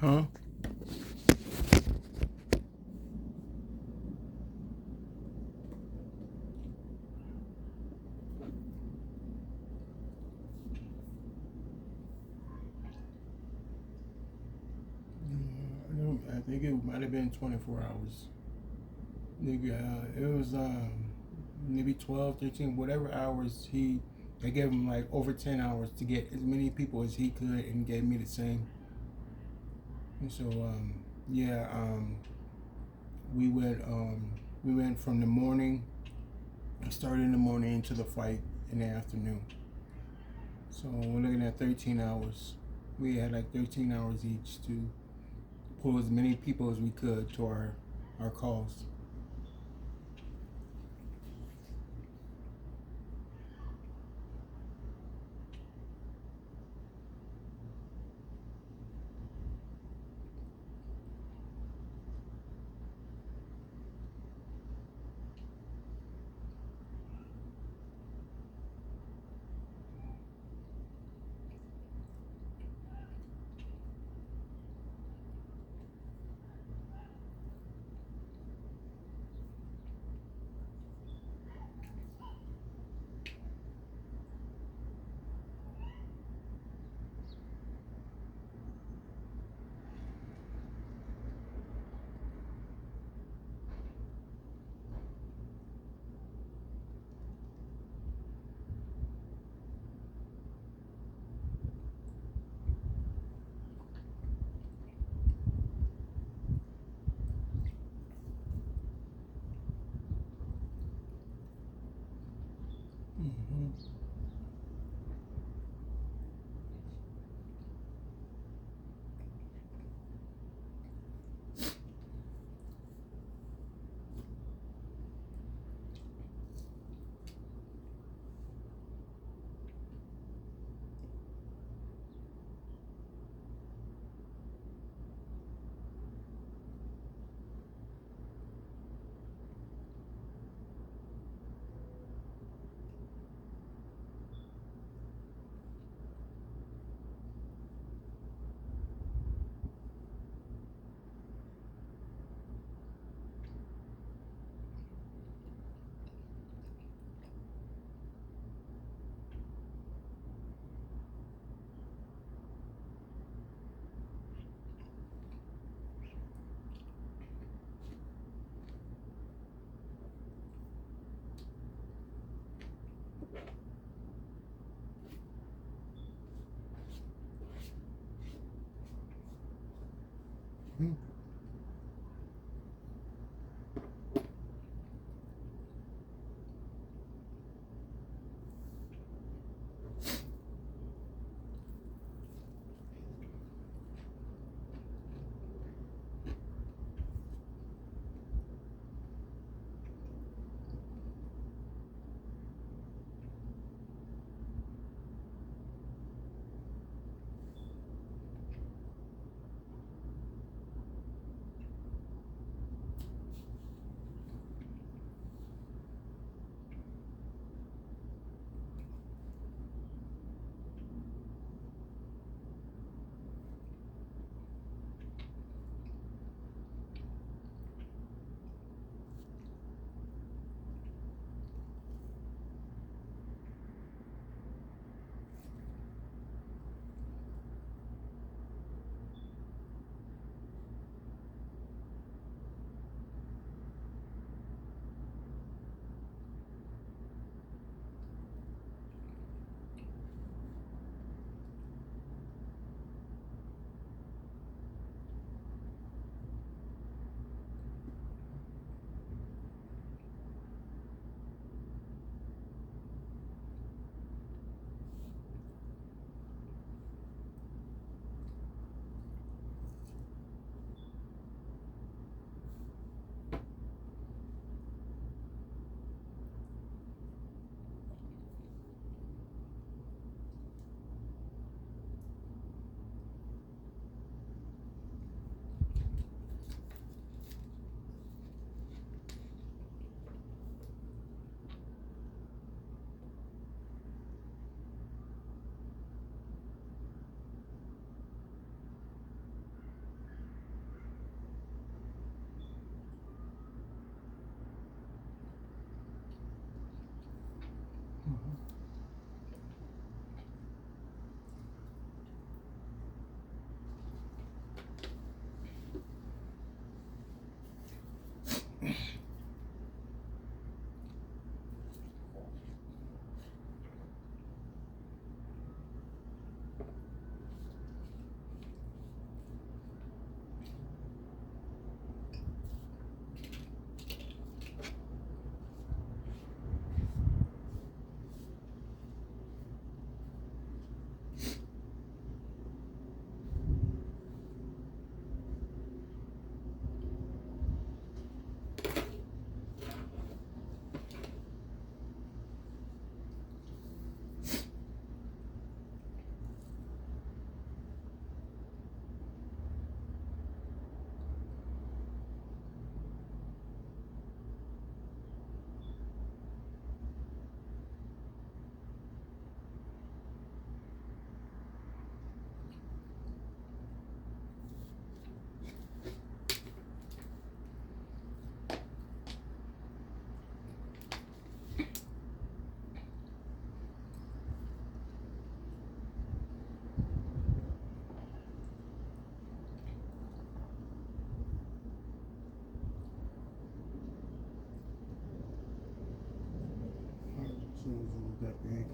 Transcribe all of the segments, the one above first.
Huh? I think it might have been 24 hours. Nigga, it was maybe 12, 13, whatever hours he. I gave him like over 10 hours to get as many people as he could, and gave me the same. And so yeah, we went from the morning. Started in the morning into the fight in the afternoon. So we're looking at 13 hours. We had like 13 hours each to pull as many people as we could to our cause. Mm-hmm. was that big.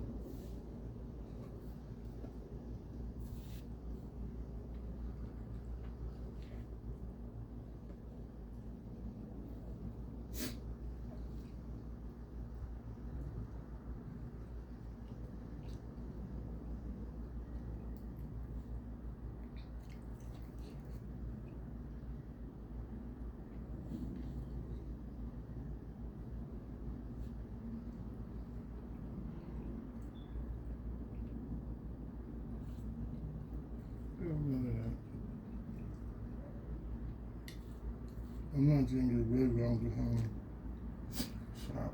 I'm not drinking it really wrong to home. Stop.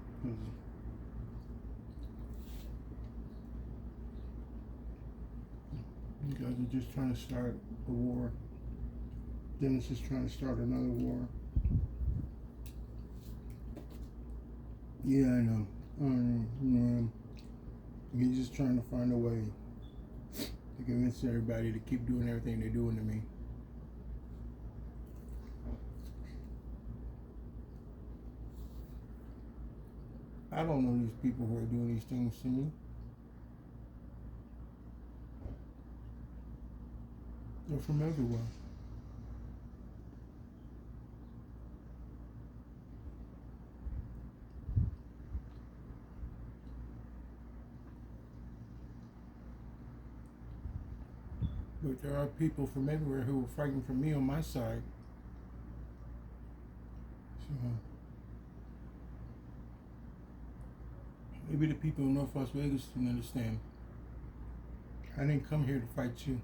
You guys are just trying to start a war. Dennis is trying to start another war. Yeah, I know. He's just trying to find a way to convince everybody to keep doing everything they're doing to me. I don't know these people who are doing these things to me. They're from everywhere. But there are people from everywhere who are fighting for me on my side. So maybe the people in North Las Vegas can understand. I didn't come here to fight you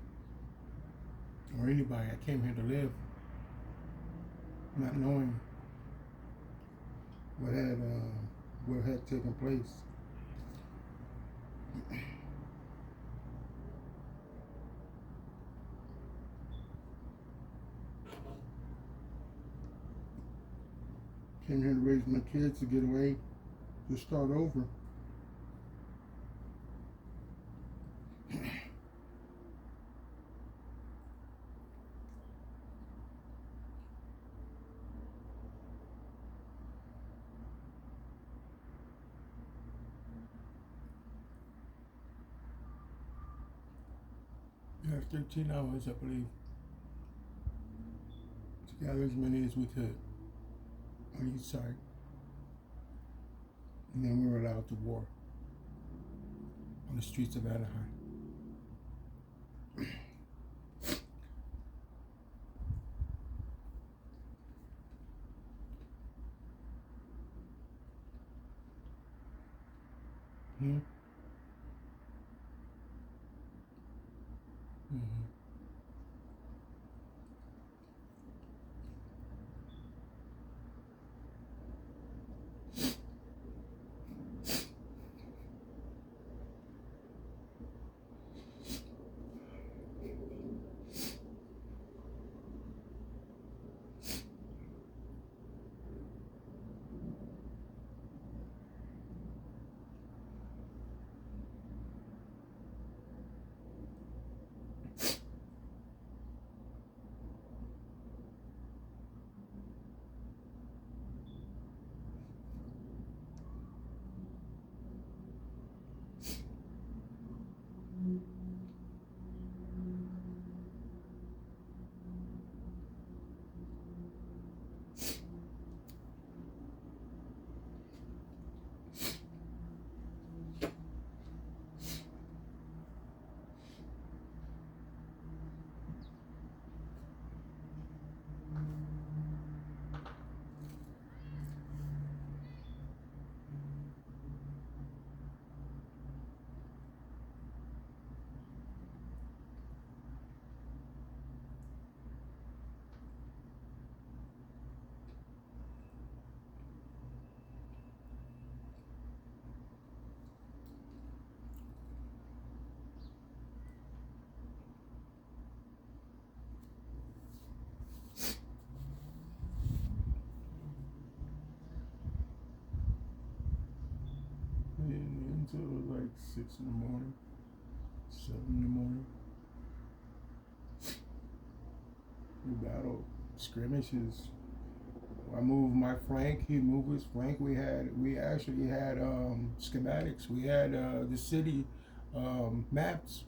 or anybody. I came here to live, not knowing what had taken place. Came here to raise my kids, to get away, to start over. We have 13 hours, I believe, to gather as many as we could on each side. And then we were allowed to war on the streets of Anaheim. Hmm? Mm-hmm. Until like 6 in the morning, 7 in the morning. The battle skirmishes I moved my flank. He moved his flank. We actually had schematics. We had the city maps.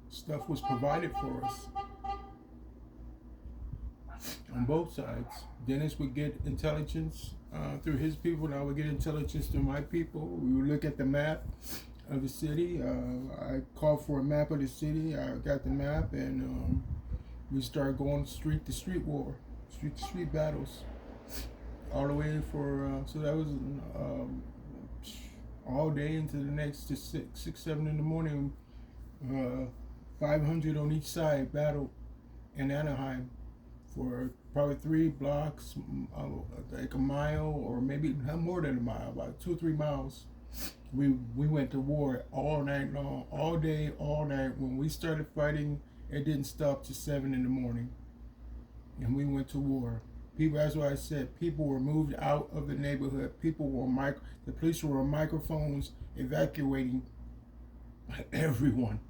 Stuff was provided for us on both sides. Dennis would get intelligence through his people, and I would get intelligence through my people. We would look at the map of the city. I called for a map of the city. I got the map, and we started going street to street war, street to street battles, all the way for. So that was all day into the next to 7 in the morning. 500 on each side battle in Anaheim for probably 3 blocks, like a mile, or maybe not more than a mile, about 2 or 3 miles. We went to war all night long, all day, all night. When we started fighting, it didn't stop till 7 in the morning, and we went to war. People, that's why I said people were moved out of the neighborhood. People were the police were on microphones evacuating everyone,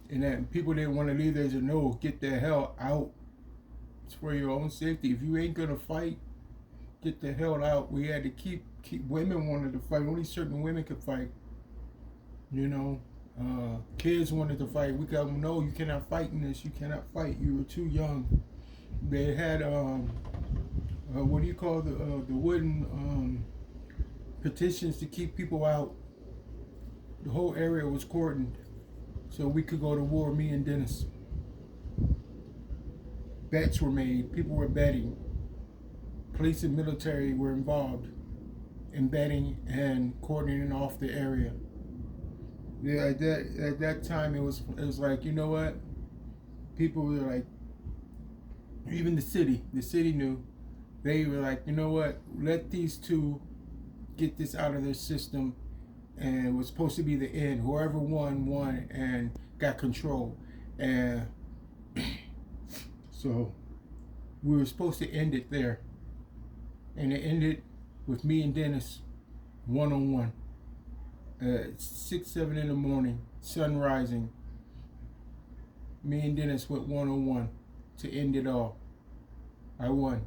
and then people didn't want to leave. They said, "No, get the hell out. It's for your own safety. If you ain't gonna fight, get the hell out." We had to keep. Women wanted to fight. Only certain women could fight. You know, kids wanted to fight. We got them. No, you cannot fight in this. You cannot fight. You were too young. They had what do you call the wooden petitions to keep people out. The whole area was cordoned, so we could go to war. Me and Dennis. Bets were made. People were betting. Police and military were involved in betting and cordoning off the area. Yeah, at that time it was like, you know what? People were like, even the city knew. They were like, you know what? Let these two get this out of their system, and it was supposed to be the end. Whoever won and got control, and so we were supposed to end it there, and it ended with me and Dennis one-on-one at 6, 7 in the morning, sun rising. Me and Dennis went one-on-one to end it all. I won.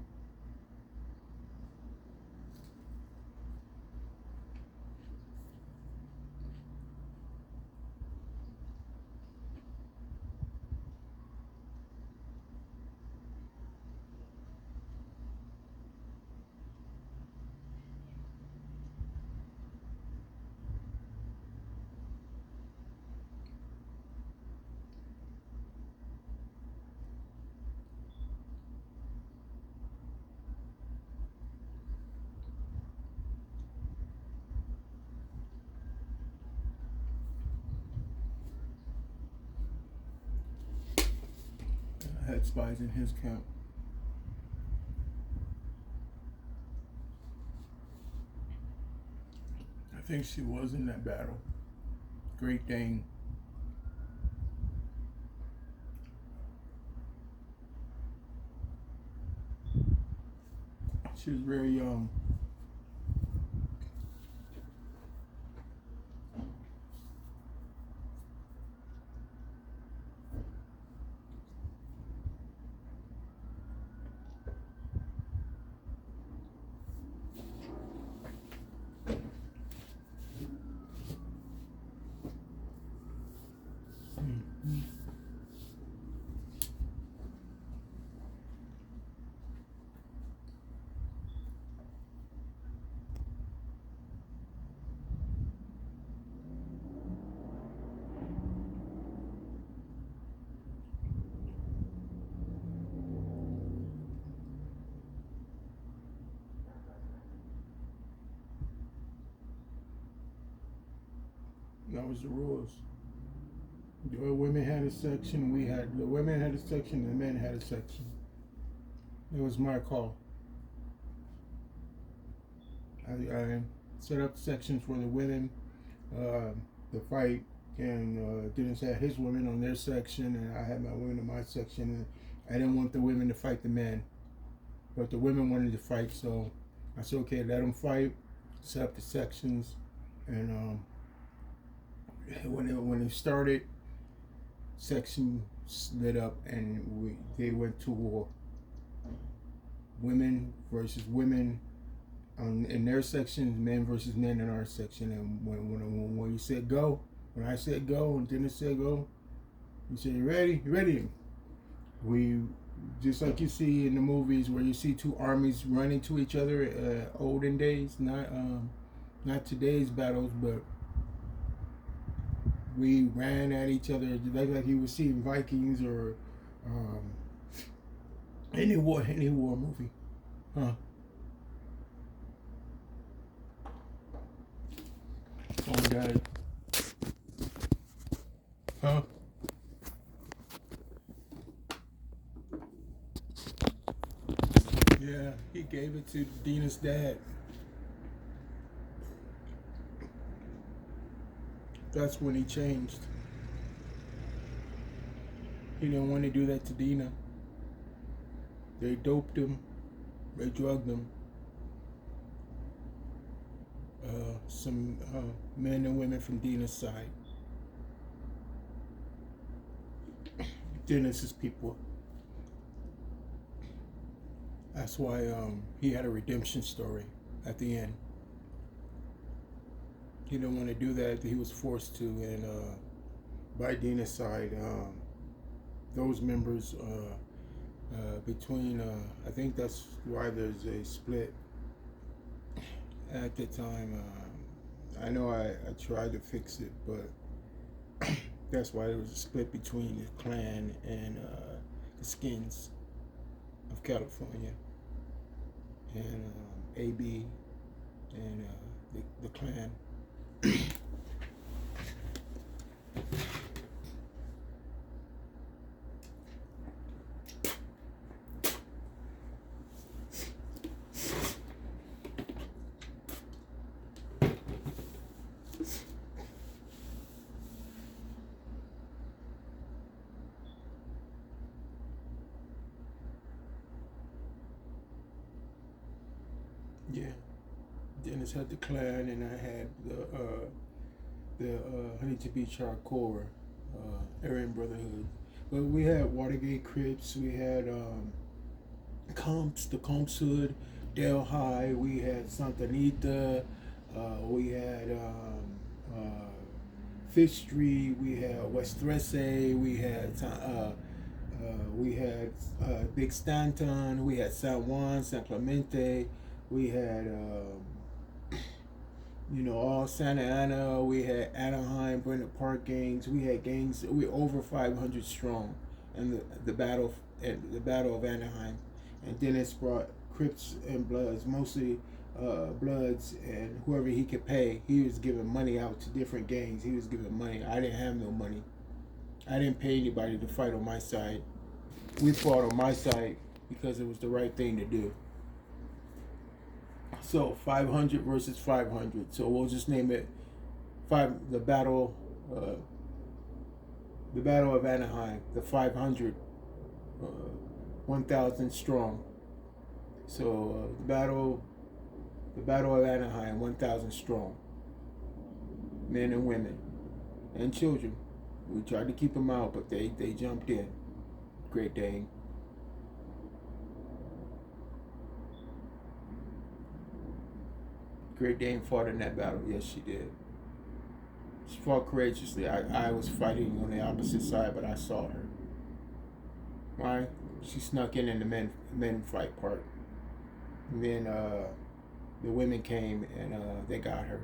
I had spies in his camp. I think she was in that battle. Great Dane. She was very young. That was the rules. The women had a section. The women had a section. The men had a section. It was my call. I set up sections for the women to fight, and Dennis had his women on their section, and I had my women in my section. And I didn't want the women to fight the men, but the women wanted to fight, so I said, okay, let them fight. Set up the sections, and when it started, section lit up, and they went to war. women versus women in their section, men versus men in our section. And when you said go, when I said go, and Dennis said go, you said you ready, you ready. We just like you see in the movies where you see two armies running to each other, olden days, not today's battles, but we ran at each other like you would see in Vikings or any war movie, huh? Oh, God, huh? Yeah, he gave it to Dina's dad. That's when he changed. He didn't want to do that to Dina. They doped him. They drugged him. Some men and women from Dina's side. Dennis's people. That's why he had a redemption story at the end. He didn't want to do that. He was forced to, and by Dina's side, those members between, I think that's why there's a split at the time. I know I tried to fix it, but that's why there was a split between the Klan and the Skins of California, and AB and the Klan. Yeah, Dennis had the Klan, and I had the Huntington Beach Hardcore, Aryan Brotherhood. But we had Watergate Crips, we had Comps, the Comps Hood, Del High, we had Santa Anita, we had Fish Street, we had West Trece, we had Big Stanton, we had San Juan, San Clemente, we had all Santa Ana, we had Anaheim, Brenda Park gangs, we had gangs, we over 500 strong, and the battle of Anaheim, and Dennis brought Crips and Bloods, mostly Bloods, and whoever he could pay, he was giving money out to different gangs. He was giving money. I didn't have no money. I didn't pay anybody to fight on my side. We fought on my side because it was the right thing to do. So 500 versus 500. So we'll just name it the battle of Anaheim, the 500, 1,000 strong. So the battle of Anaheim, 1,000 strong, men and women and children. We tried to keep them out, but they jumped in. Great Dane. Great Dane fought in that battle. Yes, she did. She fought courageously. I was fighting on the opposite side, but I saw her. Why? She snuck in the men fight part. And then the women came and they got her.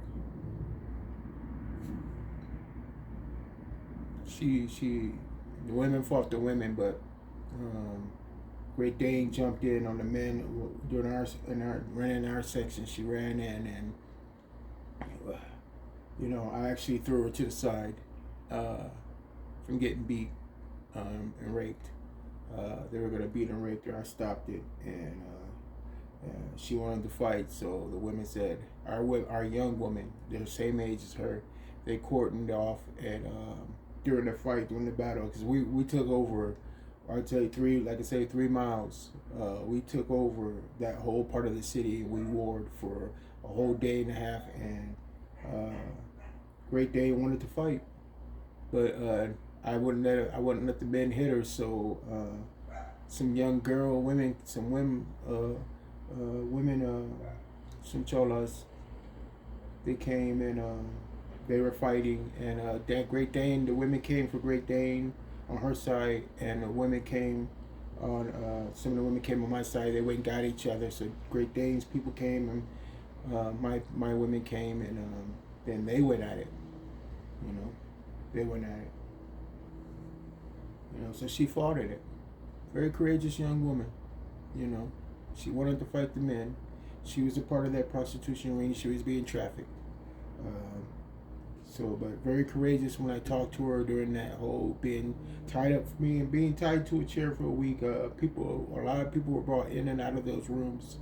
The women fought the women, but Great Dane jumped in on the men during ran in our section. She ran in, and I actually threw her to the side from getting beat and raped. They were gonna beat and rape her. I stopped it, and she wanted to fight. So the women said, our young woman, they're the same age as her, they cordoned off, and during the battle, because we took over. I'd say 3 miles. We took over that whole part of the city. We warred for a whole day and a half, and Great Dane wanted to fight, but I wouldn't let the men hit her. So some young girl, women, some cholas. They came and they were fighting, and that Great Dane, the women came for Great Dane on her side, and the women came on some of the women came on my side. They went and got each other. So Great Danes people came, and my women came, and then they went at it. You know, they went at it. You know, so she fought at it. Very courageous young woman. You know, she wanted to fight the men. She was a part of that prostitution ring. She was being trafficked. But very courageous when I talked to her during that whole being tied up for me and being tied to a chair for a week. A lot of people were brought in and out of those rooms,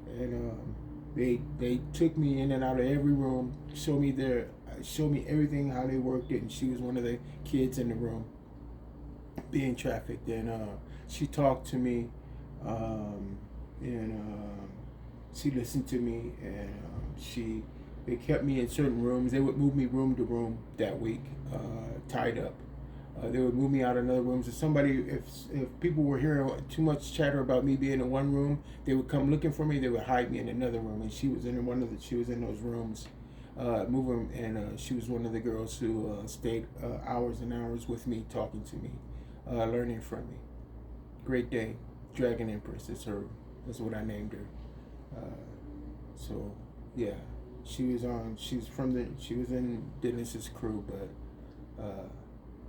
and they took me in and out of every room, showed me everything how they worked it, and she was one of the kids in the room being trafficked, and she talked to me, and she listened to me, and they kept me in certain rooms. They would move me room to room that week, tied up. They would move me out of another rooms. If people were hearing too much chatter about me being in one room, they would come looking for me. They would hide me in another room, and she was in those rooms, moving. And she was one of the girls who stayed hours and hours with me, talking to me, learning from me. Great Day, Dragon Empress is her. That's what I named her. So yeah. She was in Dennis's crew, but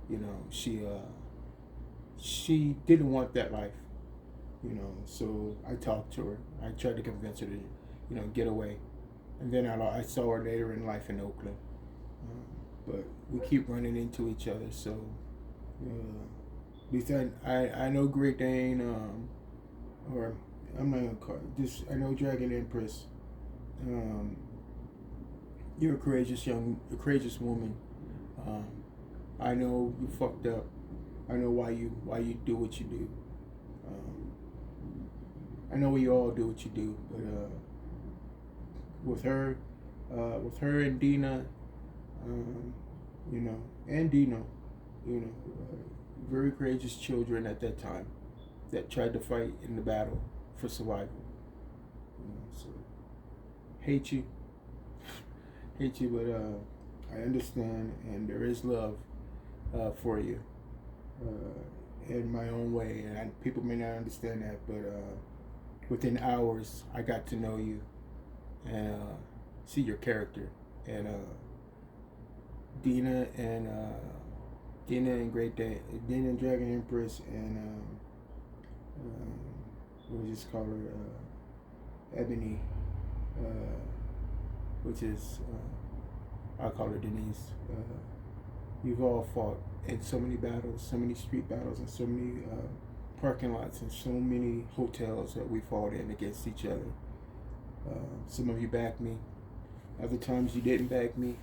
you know, she didn't want that life, you know. So I talked to her. I tried to convince her to, you know, get away. And then I saw her later in life in Oakland. But we keep running into each other. So at least I know Great Dane, or I'm not gonna call it, just I know Dragon Empress. You're a courageous woman. I know you fucked up. I know why you do what you do. I know we all do what you do, but with her and Dina, you know, and Dino, you know, very courageous children at that time that tried to fight in the battle for survival. You know, so hate you, but I understand, and there is love for you in my own way. And people may not understand that, but within hours, I got to know you and see your character. And Dina and Great Day, Dina and Dragon Empress, and we'll just call her Ebony, which is I'll call her Denise. You've all fought in so many battles, so many street battles, and so many parking lots, and so many hotels that we fought in against each other. Some of you backed me, other times you didn't back me,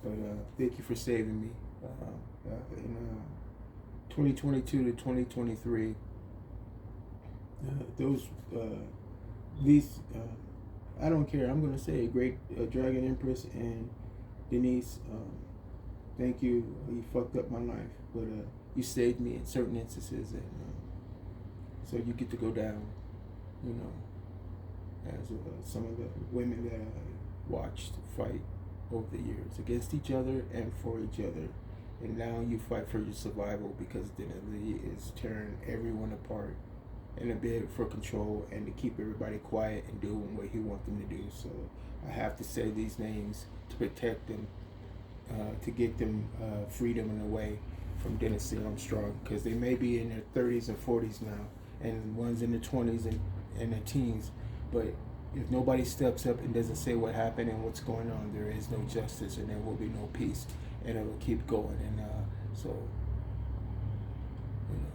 but thank you for saving me. In 2022 to 2023, these I don't care. I'm gonna say Great Dragon Empress and Denise. Thank you. You fucked up my life, but you saved me in certain instances, and so you get to go down, you know, as some of the women that I watched fight over the years against each other and for each other, and now you fight for your survival because Denali is tearing everyone apart in a bid for control and to keep everybody quiet and doing what he wants them to do. So I have to say these names to protect them, to get them freedom in a way from Dennis Armstrong, because they may be in their 30s and 40s now, and one's in their 20s and their teens, but if nobody steps up and doesn't say what happened and what's going on, there is no justice and there will be no peace, and it will keep going. And so, you know,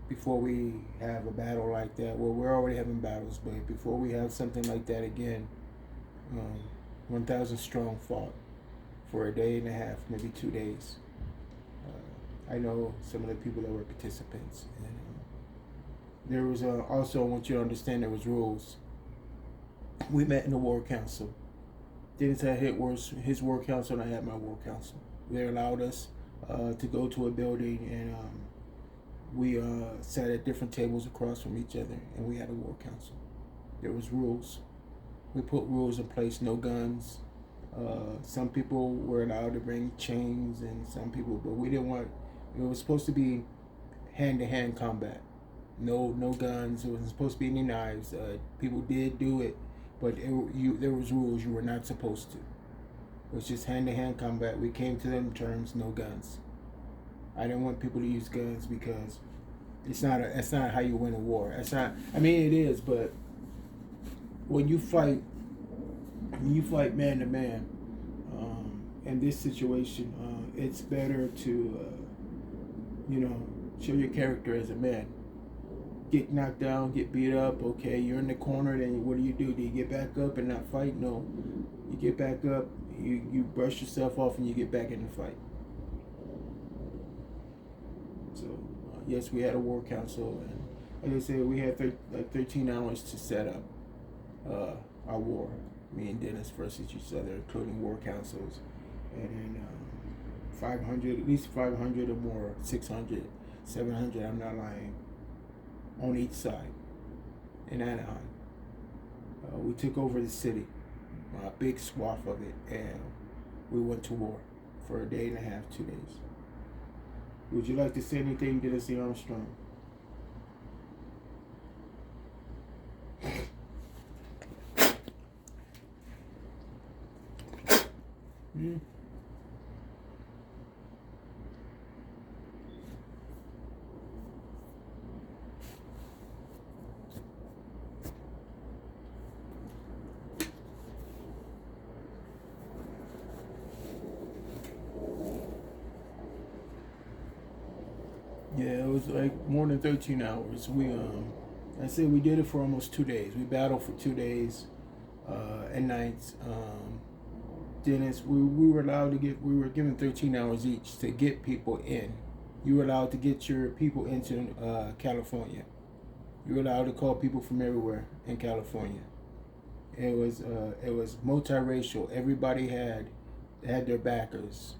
before we have a battle like that, well, we're already having battles, but before we have something like that again, 1,000 Strong fought for a day and a half, maybe 2 days. I know some of the people that were participants, and there was also, I want you to understand, there was rules. We met in the War Council. Dennis had his War Council, and I had my War Council. They allowed us to go to a building We sat at different tables across from each other, and we had a war council. There was rules. We put rules in place. No guns. Some people were allowed to bring chains, and some people, but we didn't want. It was supposed to be hand-to-hand combat. No guns. It wasn't supposed to be any knives. People did do it, but there was rules. You were not supposed to. It was just hand-to-hand combat. We came to them terms. No guns. I didn't want people to use guns because that's not how you win a war. That's not. I mean, it is, but when you fight man to man, in this situation, it's better to show your character as a man. Get knocked down, get beat up. Okay, you're in the corner. Then what do? Do you get back up and not fight? No, you get back up. You brush yourself off and you get back in the fight. So yes, we had a war council, and like I said, we had 13 hours to set up our war. Me and Dennis versus each other, including war councils, and then 500, at least 500 or more, 600, 700. I'm not lying. On each side in Anaheim, we took over the city, a big swath of it, and we went to war for a day and a half, 2 days. Would you like to say anything, Dennis E. Armstrong? Mm. Yeah, it was like more than 13 hours. I said we did it for almost 2 days. We battled for 2 days and nights. Dennis, we were allowed to we were given 13 hours each to get people in. You were allowed to get your people into California. You were allowed to call people from everywhere in California. It was multiracial. Everybody had their backers.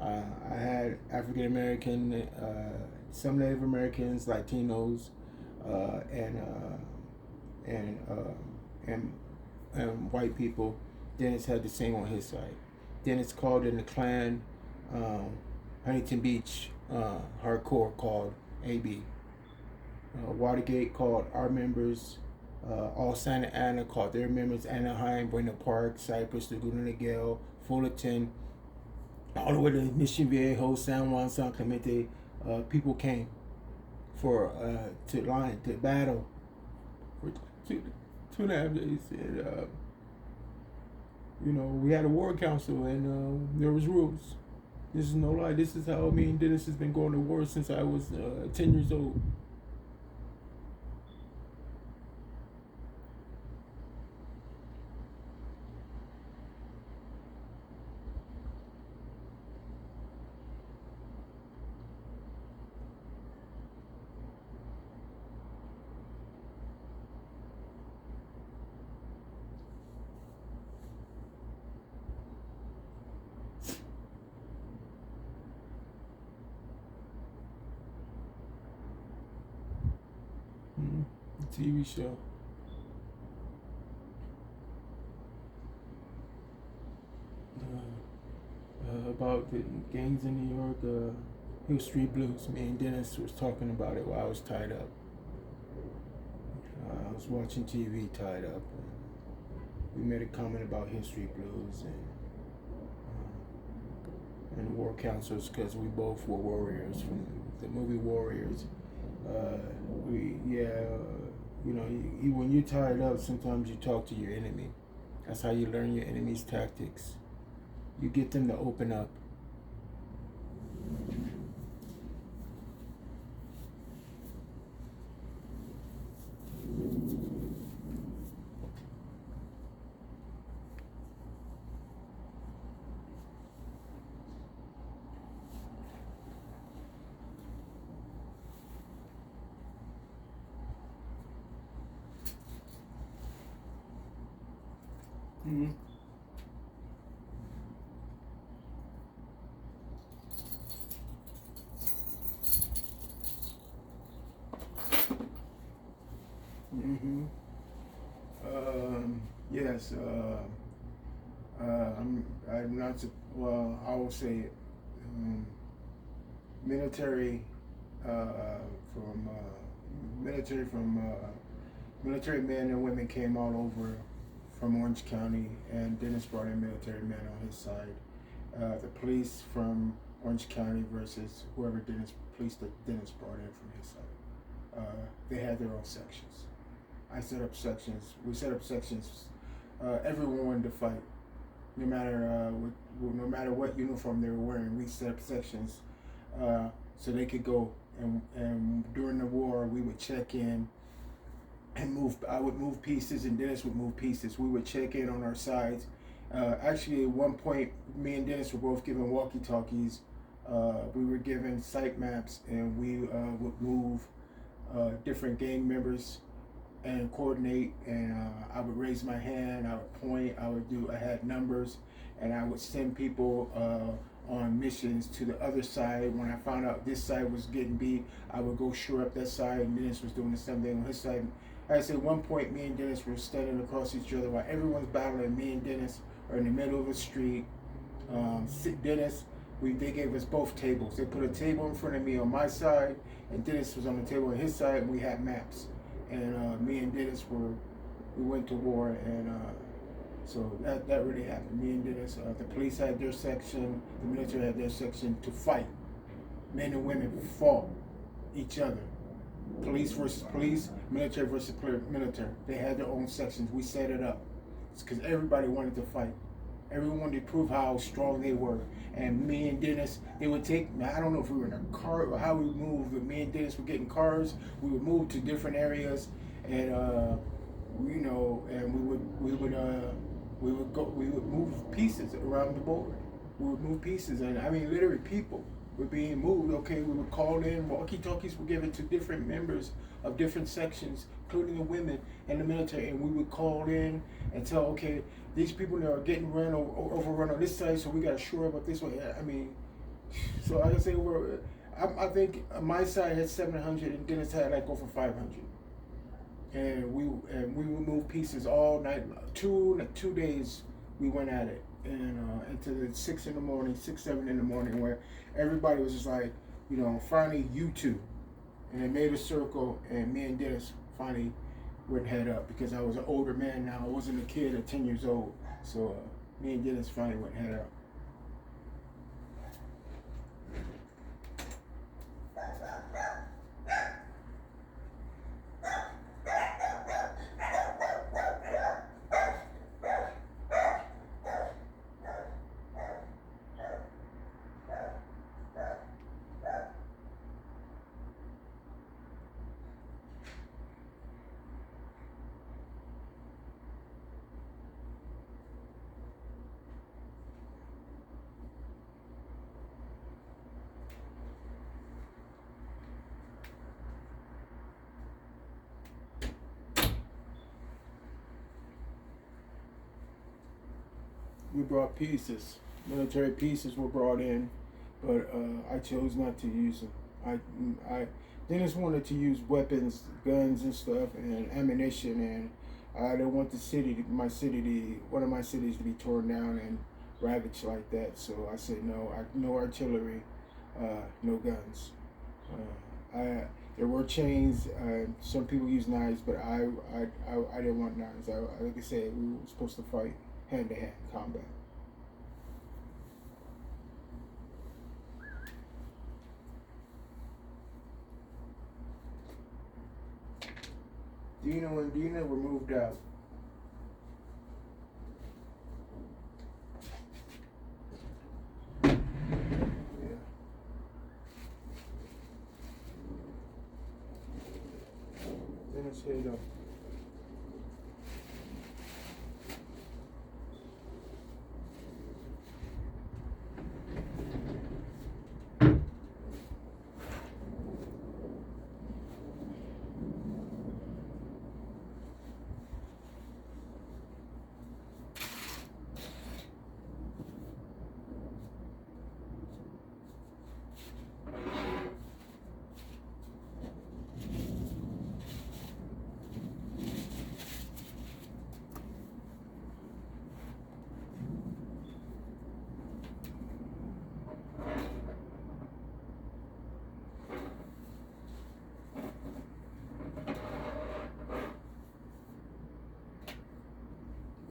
I had African American, some Native Americans, Latinos, and white people. Dennis had the same on his side. Dennis called in the Klan, Huntington Beach, hardcore called AB. Watergate called our members. All Santa Ana called their members. Anaheim, Buena Park, Cypress, Laguna Niguel, Fullerton, all the way to Mission Viejo, San Juan, San Clemente. People came to battle for 2.5 days, and we had a war council, and there was rules. This is no lie. This is how me and Dennis has been going to war since I was 10 years old. TV show. About the gangs in New York, Hill Street Blues. Me and Dennis was talking about it while I was tied up. I was watching TV tied up. We made a comment about Hill Street Blues and war councils because we both were warriors from the movie Warriors. When you're tied up, sometimes you talk to your enemy. That's how you learn your enemy's tactics. You get them to open up. Mm-hmm. Yes. I'm not. Well, I will say it. Military from military from military men and women came all over from Orange County, and Dennis brought in military men on his side. The police from Orange County versus whoever police that Dennis brought in from his side. They had their own sections. I set up sections. We set up sections. Everyone wanted to fight, no matter what uniform they were wearing. We set up sections so they could go. And during the war, we would check in and move. I would move pieces, and Dennis would move pieces. We would check in on our sides. Actually, at one point, me and Dennis were both given walkie-talkies. We were given site maps, and we would move different gang members and coordinate. And I would raise my hand. I would point. I had numbers, and I would send people on missions to the other side. When I found out this side was getting beat, I would go shore up that side, and Dennis was doing the same thing on his side. I said, at one point, me and Dennis were standing across each other while everyone's battling. Me and Dennis are in the middle of the street. Dennis, they gave us both tables. They put a table in front of me on my side, and Dennis was on the table on his side, and we had maps. And me and Dennis we went to war, and so that really happened. Me and Dennis, the police had their section, the military had their section to fight. Men and women fought each other. Police versus police, military versus military. They had their own sections. We set it up. It's because everybody wanted to fight. Everyone wanted to prove how strong they were. And me and Dennis, they would take, I don't know if we were in a car or how we moved, but me and Dennis were getting cars. We would move to different areas, and and we would move pieces around the board. We would move pieces, and I mean literally people were being moved. Okay, we were called in. Walkie-talkies were given to different members of different sections, including the women and the military, and we would call in and tell, okay, these people that are getting run or overrun on this side, so we got to shore up this way. I mean, so I can say I think my side had 700, and Dennis had like over 500. And we would move pieces all night. Two days we went at it, and into the 6, 7 in the morning, where everybody was just like, finally you two, and they made a circle, and me and Dennis finally went head up because I was an older man now. I wasn't a kid at 10 years old, so me and Dennis finally went head up. We brought pieces. Military pieces were brought in, but I chose not to use them. Dennis wanted to use weapons, guns and stuff, and ammunition, and I didn't want one of my cities to be torn down and ravaged like that. So I said no. No artillery, no guns. There were chains. Some people use knives, but I didn't want knives. Like I said, we were supposed to fight hand-to-hand combat. Dino and Dina were moved out. Yeah. Dennis hit him.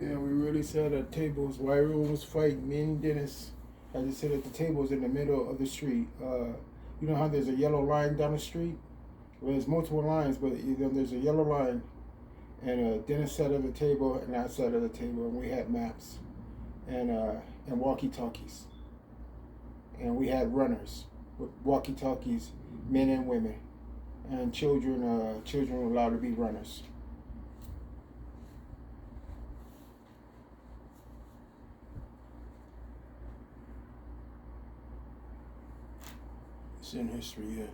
Yeah, we really sat at tables while everyone was fighting. Me and Dennis had to sit at the tables in the middle of the street. You know how there's a yellow line down the street? Well, there's multiple lines, but there's a yellow line. And Dennis sat at the table, and I sat at the table, and we had maps and walkie-talkies. And we had runners with walkie-talkies, men and women, and children. Children were allowed to be runners. It's in history, yeah.